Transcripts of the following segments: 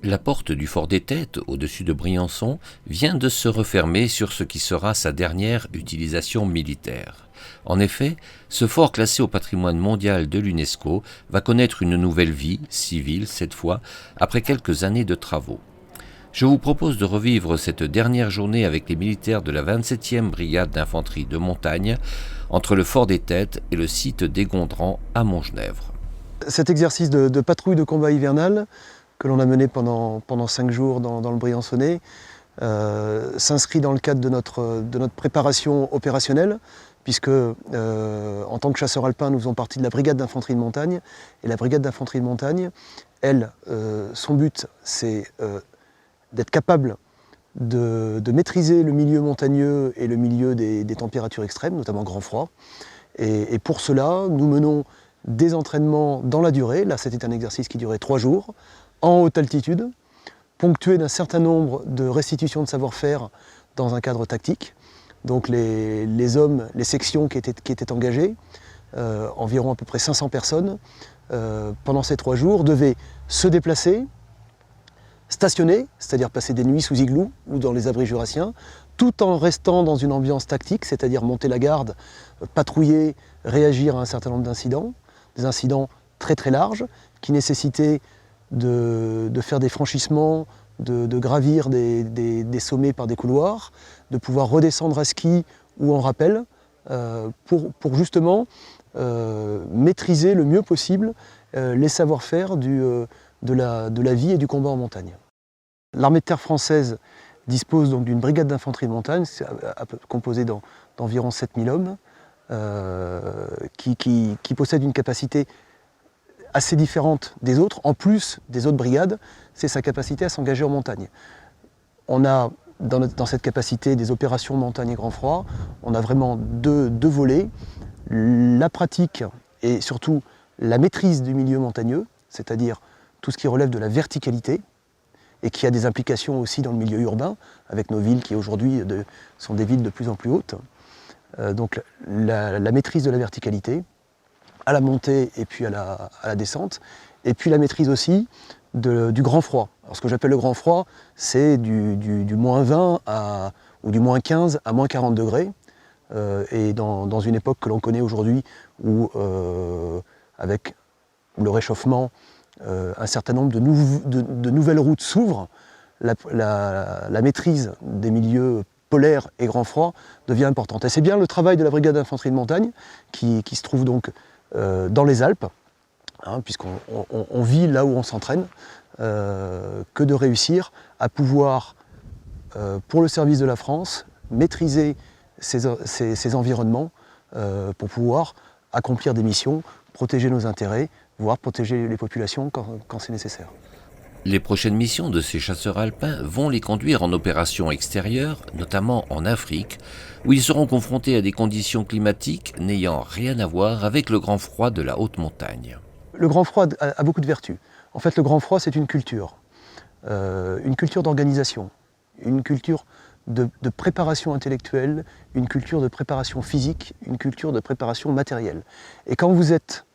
La porte du fort des Têtes, au-dessus de Briançon, vient de se refermer sur ce qui sera sa dernière utilisation militaire. En effet, ce fort classé au patrimoine mondial de l'UNESCO va connaître une nouvelle vie, civile cette fois, après quelques années de travaux. Je vous propose de revivre cette dernière journée avec les militaires de la 27e brigade d'infanterie de montagne, entre le fort des Têtes et le site d'Égondran à Montgenèvre. Cet exercice de patrouille de combat hivernal que l'on a mené pendant 5 jours dans le Briançonnais s'inscrit dans le cadre de notre préparation opérationnelle, puisque en tant que chasseurs alpins, nous faisons partie de la brigade d'infanterie de montagne. Et la brigade d'infanterie de montagne, elle, son but, c'est d'être capable de maîtriser le milieu montagneux et le milieu des températures extrêmes, notamment grand froid. Et pour cela, nous menons des entraînements dans la durée. Là, c'était un exercice qui durait 3 jours, en haute altitude, ponctué d'un certain nombre de restitutions de savoir-faire dans un cadre tactique. Donc les hommes, les sections qui étaient engagées, environ à peu près 500 personnes, pendant ces 3 jours, devaient se déplacer, stationner, c'est-à-dire passer des nuits sous igloo ou dans les abris jurassiens, tout en restant dans une ambiance tactique, c'est-à-dire monter la garde, patrouiller, réagir à un certain nombre d'incidents, des incidents très très larges, qui nécessitaient de faire des franchissements, de gravir des sommets par des couloirs, de pouvoir redescendre à ski ou en rappel, pour justement maîtriser le mieux possible les savoir-faire de la vie et du combat en montagne. L'armée de terre française dispose donc d'une brigade d'infanterie de montagne, composée d'environ 7000 hommes, qui possède une capacité assez différente des autres. En plus des autres brigades, c'est sa capacité à s'engager en montagne. On a dans cette capacité des opérations montagne et grand froid, on a vraiment deux volets, la pratique et surtout la maîtrise du milieu montagneux, c'est-à-dire tout ce qui relève de la verticalité, et qui a des implications aussi dans le milieu urbain, avec nos villes qui aujourd'hui sont des villes de plus en plus hautes. Donc la maîtrise de la verticalité, à la montée et puis à la descente, et puis la maîtrise aussi du grand froid. Alors ce que j'appelle le grand froid, c'est du moins 20 ou du moins 15 à moins 40 degrés, et dans une époque que l'on connaît aujourd'hui où, avec le réchauffement, un certain nombre de nouvelles routes s'ouvrent, la maîtrise des milieux polaires et grand froid devient importante. Et c'est bien le travail de la brigade d'infanterie de montagne qui se trouve donc dans les Alpes, puisqu'on vit là où on s'entraîne, que de réussir à pouvoir, pour le service de la France, maîtriser ces environnements pour pouvoir accomplir des missions, protéger nos intérêts, voire protéger les populations quand c'est nécessaire. Les prochaines missions de ces chasseurs alpins vont les conduire en opérations extérieures, notamment en Afrique, où ils seront confrontés à des conditions climatiques n'ayant rien à voir avec le grand froid de la haute montagne. Le grand froid a beaucoup de vertus. En fait, le grand froid, c'est une culture d'organisation, une culture de préparation intellectuelle, une culture de préparation physique, une culture de préparation matérielle. Et quand vous êtes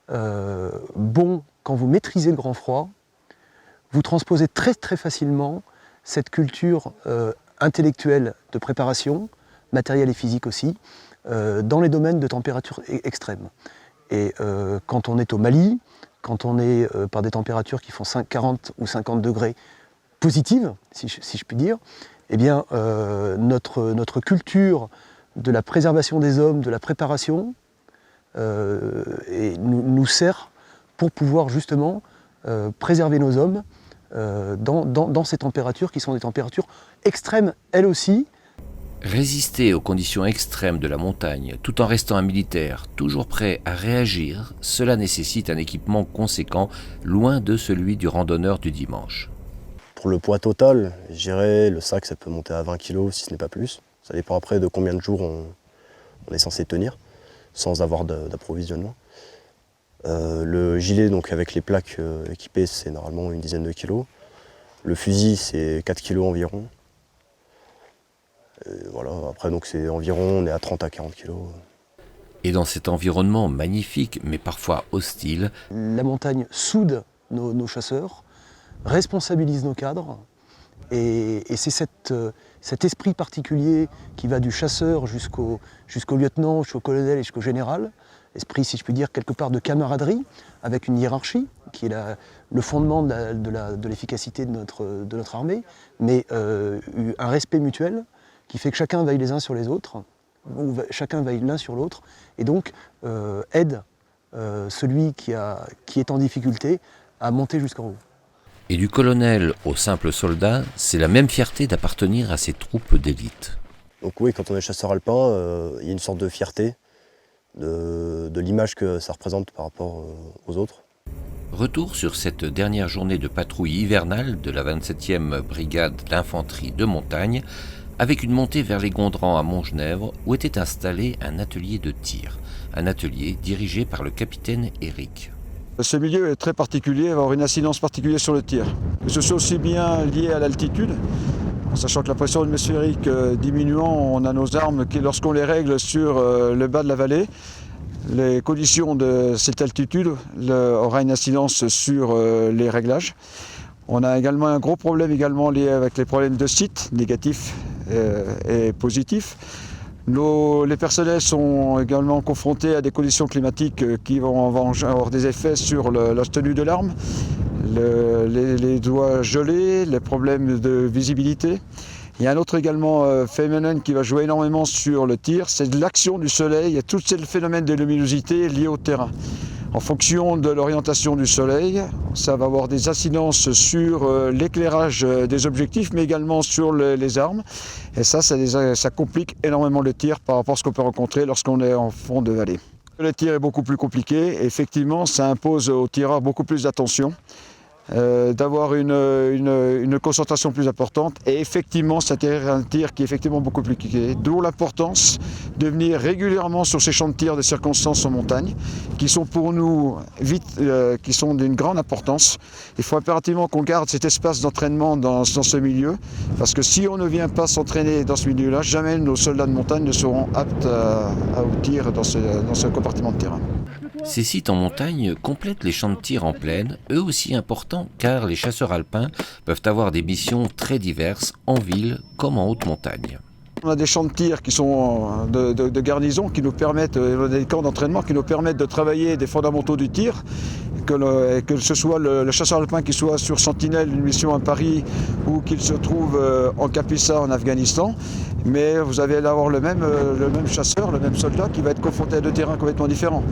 bon, quand vous maîtrisez le grand froid, vous transposez très très facilement cette culture intellectuelle de préparation, matérielle et physique aussi, dans les domaines de température extrême. Et quand on est au Mali, quand on est par des températures qui font 40 ou 50 degrés positives, si je puis dire, eh bien notre culture de la préservation des hommes, de la préparation, nous sert pour pouvoir justement préserver nos hommes dans ces températures qui sont des températures extrêmes elles aussi. Résister aux conditions extrêmes de la montagne tout en restant un militaire toujours prêt à réagir, cela nécessite un équipement conséquent, loin de celui du randonneur du dimanche. Pour le poids total, je dirais le sac ça peut monter à 20 kg si ce n'est pas plus. Ça dépend après de combien de jours on est censé tenir, sans avoir d'approvisionnement. Le gilet donc avec les plaques équipées c'est normalement une dizaine de kilos. Le fusil c'est 4 kg environ. Voilà, après donc c'est environ, on est à 30 à 40 kg. Et dans cet environnement magnifique mais parfois hostile, la montagne soude nos chasseurs, responsabilise nos cadres. Et c'est cet esprit particulier qui va du chasseur jusqu'au lieutenant, jusqu'au colonel et jusqu'au général, esprit, si je puis dire, quelque part de camaraderie, avec une hiérarchie, qui est le fondement de l'efficacité de notre armée, mais un respect mutuel qui fait que chacun veille les uns sur les autres, ou chacun veille l'un sur l'autre, et donc aide celui qui est en difficulté à monter jusqu'en haut. Et du colonel au simple soldat, c'est la même fierté d'appartenir à ces troupes d'élite. Donc oui, quand on est chasseur alpin, il y a une sorte de fierté de l'image que ça représente par rapport aux autres. Retour sur cette dernière journée de patrouille hivernale de la 27e brigade d'infanterie de montagne, avec une montée vers les Gondrans à Montgenèvre, où était installé un atelier de tir. Un atelier dirigé par le capitaine Éric. Ce milieu est très particulier, va avoir une incidence particulière sur le tir. Que ce soit aussi bien lié à l'altitude, en sachant que la pression atmosphérique diminuant, on a nos armes qui, lorsqu'on les règle sur le bas de la vallée, les conditions de cette altitude aura une incidence sur les réglages. On a également un gros problème lié avec les problèmes de site, négatifs et positifs. Les personnels sont également confrontés à des conditions climatiques qui vont avoir des effets sur la tenue de l'arme, les doigts gelés, les problèmes de visibilité. Il y a un autre également phénomène qui va jouer énormément sur le tir, c'est l'action du soleil et tout ce phénomène de luminosité lié au terrain. En fonction de l'orientation du soleil, ça va avoir des incidences sur l'éclairage des objectifs, mais également sur les armes. Et ça complique énormément le tir par rapport à ce qu'on peut rencontrer lorsqu'on est en fond de vallée. Le tir est beaucoup plus compliqué. Et effectivement, ça impose aux tireurs beaucoup plus d'attention, d'avoir une concentration plus importante. Et effectivement, c'est un tir qui est effectivement beaucoup plus compliqué. D'où l'importance de venir régulièrement sur ces champs de tir de circonstances en montagne, qui sont pour nous qui sont d'une grande importance. Il faut impérativement qu'on garde cet espace d'entraînement dans ce milieu, parce que si on ne vient pas s'entraîner dans ce milieu-là, jamais nos soldats de montagne ne seront aptes au tir dans ce compartiment de terrain. Ces sites en montagne complètent les champs de tir en plaine, eux aussi importants car les chasseurs alpins peuvent avoir des missions très diverses en ville comme en haute montagne. On a des champs de tir qui sont de garnison, qui nous permettent, des camps d'entraînement qui nous permettent de travailler des fondamentaux du tir, que ce soit le chasseur alpin qui soit sur Sentinelle, une mission à Paris, ou qu'il se trouve en Kapisa en Afghanistan. Mais vous allez avoir le même chasseur, le même soldat qui va être confronté à deux terrains complètement différents.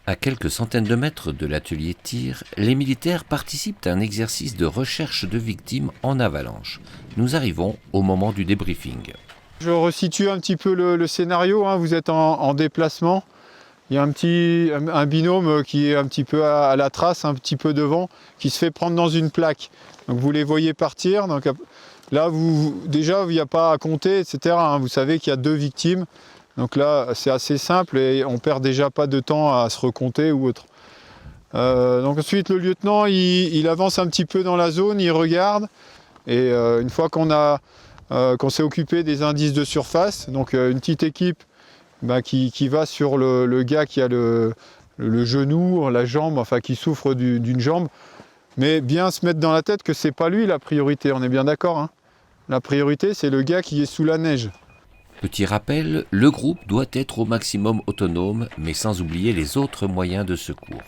À quelques centaines de mètres de l'atelier tir, les militaires participent à un exercice de recherche de victimes en avalanche. Nous arrivons au moment du débriefing. Je resitue un petit peu le scénario, hein. Vous êtes en déplacement. Il y a un binôme qui est un petit peu à la trace, un petit peu devant, qui se fait prendre dans une plaque. Donc vous les voyez partir. Donc là, déjà, il n'y a pas à compter, etc. hein. Vous savez qu'il y a 2 victimes. Donc là, c'est assez simple et on perd déjà pas de temps à se recompter ou autre. Donc ensuite, le lieutenant, il avance un petit peu dans la zone, il regarde. Et une fois qu'on s'est occupé des indices de surface, donc une petite équipe qui va sur le gars qui a le genou, la jambe, enfin qui souffre d'une jambe. Mais bien se mettre dans la tête que c'est pas lui la priorité, on est bien d'accord hein. La priorité, c'est le gars qui est sous la neige. Petit rappel, le groupe doit être au maximum autonome, mais sans oublier les autres moyens de secours.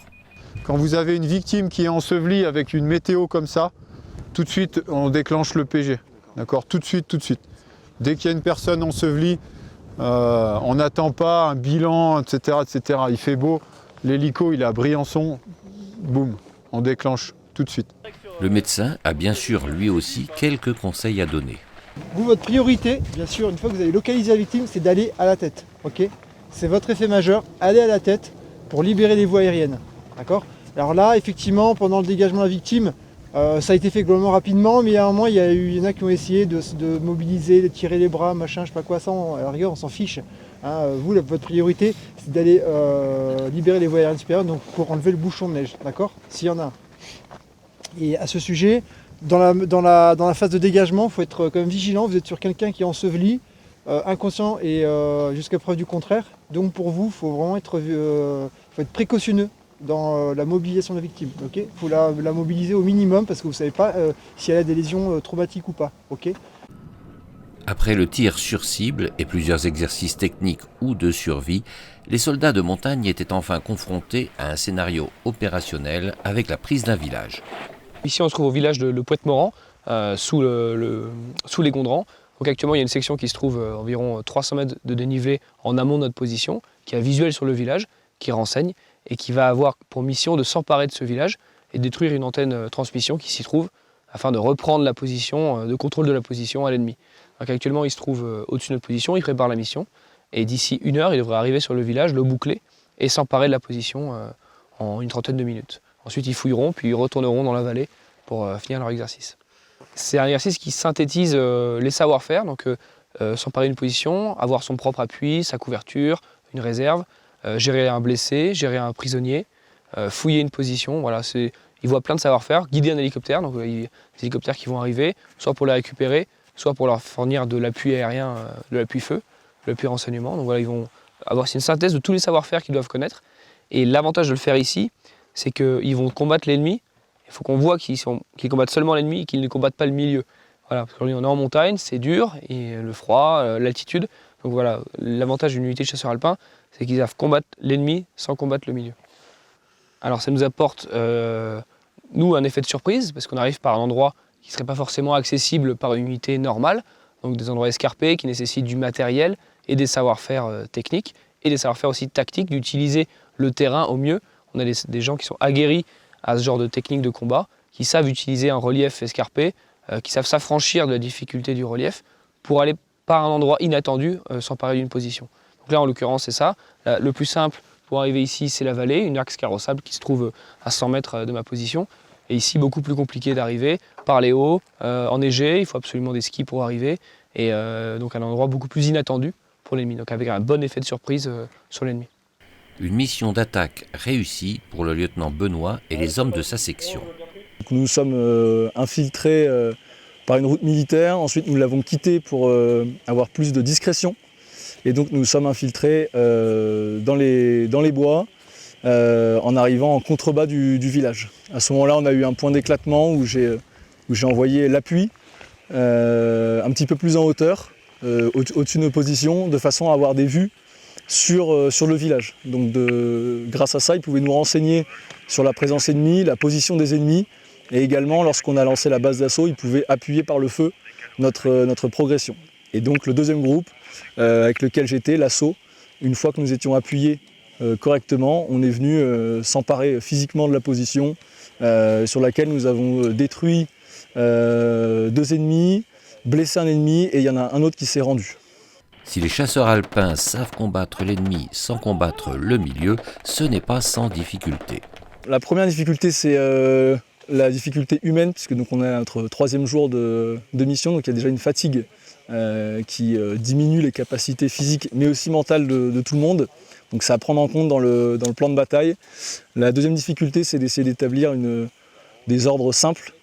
Quand vous avez une victime qui est ensevelie avec une météo comme ça, tout de suite on déclenche le PG. D'accord ? Tout de suite. Dès qu'il y a une personne ensevelie, on n'attend pas un bilan, etc., etc. Il fait beau, l'hélico il est à Briançon, boum, on déclenche tout de suite. Le médecin a bien sûr lui aussi quelques conseils à donner. Vous, votre priorité, bien sûr, une fois que vous avez localisé la victime, c'est d'aller à la tête. Okay ? C'est votre effet majeur, allez à la tête pour libérer les voies aériennes. D'accord ? Alors là, effectivement, pendant le dégagement de la victime, ça a été fait globalement rapidement, mais à un moment, il y en a qui ont essayé de mobiliser, de tirer les bras, machin, je sais pas quoi, ça, à la rigueur, on s'en fiche. Hein, vous, votre priorité, c'est d'aller libérer les voies aériennes supérieures, donc pour enlever le bouchon de neige, d'accord ? S'il y en a un. Et à ce sujet, dans la phase de dégagement, il faut être quand même vigilant. Vous êtes sur quelqu'un qui est enseveli, inconscient et jusqu'à preuve du contraire. Donc pour vous, il faut vraiment être précautionneux dans la mobilisation de la victime. Il faut la mobiliser au minimum parce que vous ne savez pas si elle a des lésions traumatiques ou pas. Après le tir sur cible et plusieurs exercices techniques ou de survie, les soldats de montagne étaient enfin confrontés à un scénario opérationnel avec la prise d'un village. Ici on se trouve au village de Poète-Morand, sous les Gondrans. Donc actuellement il y a une section qui se trouve environ 300 mètres de dénivelé en amont de notre position, qui a un visuel sur le village, qui renseigne et qui va avoir pour mission de s'emparer de ce village et détruire une antenne transmission qui s'y trouve afin de reprendre la position, de contrôle de la position à l'ennemi. Donc actuellement il se trouve au-dessus de notre position, il prépare la mission et d'ici 1 heure il devrait arriver sur le village, le boucler et s'emparer de la position en une trentaine de minutes. Ensuite ils fouilleront puis ils retourneront dans la vallée pour finir leur exercice. C'est un exercice qui synthétise les savoir-faire, donc s'emparer d'une position, avoir son propre appui, sa couverture, une réserve, gérer un blessé, gérer un prisonnier, fouiller une position. Voilà, ils voient plein de savoir-faire, guider un hélicoptère, donc des hélicoptères qui vont arriver, soit pour les récupérer, soit pour leur fournir de l'appui aérien, de l'appui feu, de l'appui renseignement. Donc voilà, ils vont avoir une synthèse de tous les savoir-faire qu'ils doivent connaître. Et l'avantage de le faire ici, c'est qu'ils vont combattre l'ennemi. Il faut qu'on voit qu'ils combattent seulement l'ennemi et qu'ils ne combattent pas le milieu. Voilà, parce qu'on est en montagne, c'est dur, et le froid, l'altitude. Donc voilà, l'avantage d'une unité de chasseurs alpins, c'est qu'ils savent combattre l'ennemi sans combattre le milieu. Alors ça nous apporte, nous, un effet de surprise, parce qu'on arrive par un endroit qui ne serait pas forcément accessible par une unité normale, donc des endroits escarpés qui nécessitent du matériel et des savoir-faire techniques, et des savoir-faire aussi tactiques, d'utiliser le terrain au mieux. On a des gens qui sont aguerris à ce genre de technique de combat, qui savent utiliser un relief escarpé, qui savent s'affranchir de la difficulté du relief pour aller par un endroit inattendu s'emparer d'une position. Donc là, en l'occurrence, c'est ça. Le plus simple pour arriver ici, c'est la vallée, une axe carrossable qui se trouve à 100 mètres de ma position. Et ici, beaucoup plus compliqué d'arriver par les hauts, enneigé, il faut absolument des skis pour arriver, et donc un endroit beaucoup plus inattendu pour l'ennemi, donc avec un bon effet de surprise sur l'ennemi. Une mission d'attaque réussie pour le lieutenant Benoît et les hommes de sa section. Nous nous sommes infiltrés par une route militaire, ensuite nous l'avons quittée pour avoir plus de discrétion. Et donc nous nous sommes infiltrés dans les bois en arrivant en contrebas du village. À ce moment-là, on a eu un point d'éclatement où j'ai envoyé l'appui un petit peu plus en hauteur, au-dessus de nos positions, de façon à avoir des vues sur le village. Donc grâce à ça, ils pouvaient nous renseigner sur la présence ennemie, la position des ennemis, et également lorsqu'on a lancé la base d'assaut, ils pouvaient appuyer par le feu notre progression. Et donc le deuxième groupe avec lequel j'étais, l'assaut, une fois que nous étions appuyés correctement, on est venu s'emparer physiquement de la position sur laquelle nous avons détruit 2 ennemis, blessé un ennemi, et il y en a un autre qui s'est rendu. Si les chasseurs alpins savent combattre l'ennemi sans combattre le milieu, ce n'est pas sans difficulté. La première difficulté, c'est la difficulté humaine, puisque donc on est à notre 3e jour de mission, donc il y a déjà une fatigue qui diminue les capacités physiques, mais aussi mentales de tout le monde. Donc c'est à prendre en compte dans le plan de bataille. La deuxième difficulté, c'est d'essayer d'établir des ordres simples,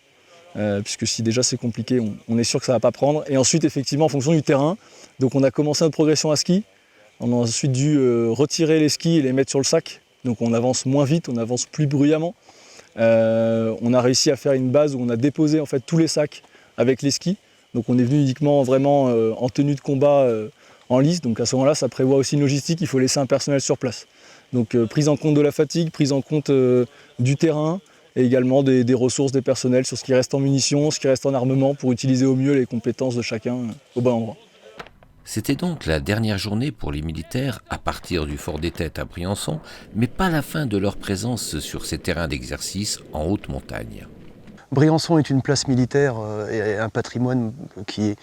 puisque si déjà c'est compliqué, on est sûr que ça ne va pas prendre. Et ensuite, effectivement, en fonction du terrain, donc on a commencé notre progression à ski. On a ensuite dû retirer les skis et les mettre sur le sac. Donc on avance moins vite, on avance plus bruyamment. On a réussi à faire une base où on a déposé en fait tous les sacs avec les skis. Donc on est venu uniquement vraiment en tenue de combat en lice. Donc à ce moment-là, ça prévoit aussi une logistique, il faut laisser un personnel sur place. Donc prise en compte de la fatigue, prise en compte du terrain, et également des ressources des personnels sur ce qui reste en munitions, ce qui reste en armement, pour utiliser au mieux les compétences de chacun au bon endroit. C'était donc la dernière journée pour les militaires à partir du Fort des Têtes à Briançon, mais pas la fin de leur présence sur ces terrains d'exercice en haute montagne. Briançon est une place militaire et un patrimoine qui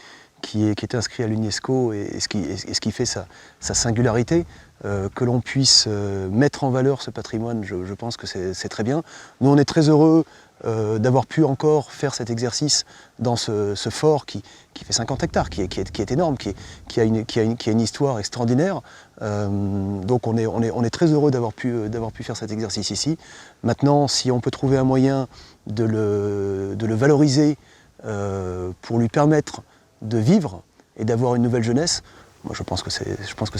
est inscrit à l'UNESCO, et ce qui fait sa singularité. Que l'on puisse mettre en valeur ce patrimoine, je pense que c'est très bien. Nous, on est très heureux d'avoir pu encore faire cet exercice dans ce fort qui fait 50 hectares, qui est énorme, qui a une histoire extraordinaire. Donc on est très heureux d'avoir pu faire cet exercice ici. Maintenant, si on peut trouver un moyen de le valoriser pour lui permettre de vivre et d'avoir une nouvelle jeunesse, moi je pense que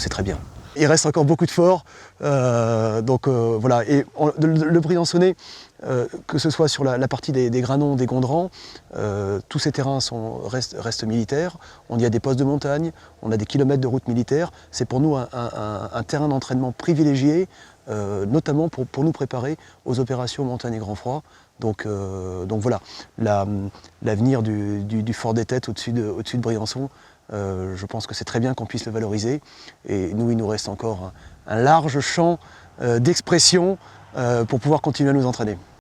c'est très bien. Il reste encore beaucoup de forts, voilà. Et le Briançonnais, que ce soit sur la partie des Granons, des Gondrans, tous ces terrains restent militaires. On y a des postes de montagne, on a des kilomètres de route militaire. C'est pour nous un terrain d'entraînement privilégié, notamment pour nous préparer aux opérations montagne et grand froid. Donc voilà, l'avenir du Fort des Têtes au-dessus de Briançon, je pense que c'est très bien qu'on puisse le valoriser. Et nous, il nous reste encore un large champ d'expression pour pouvoir continuer à nous entraîner.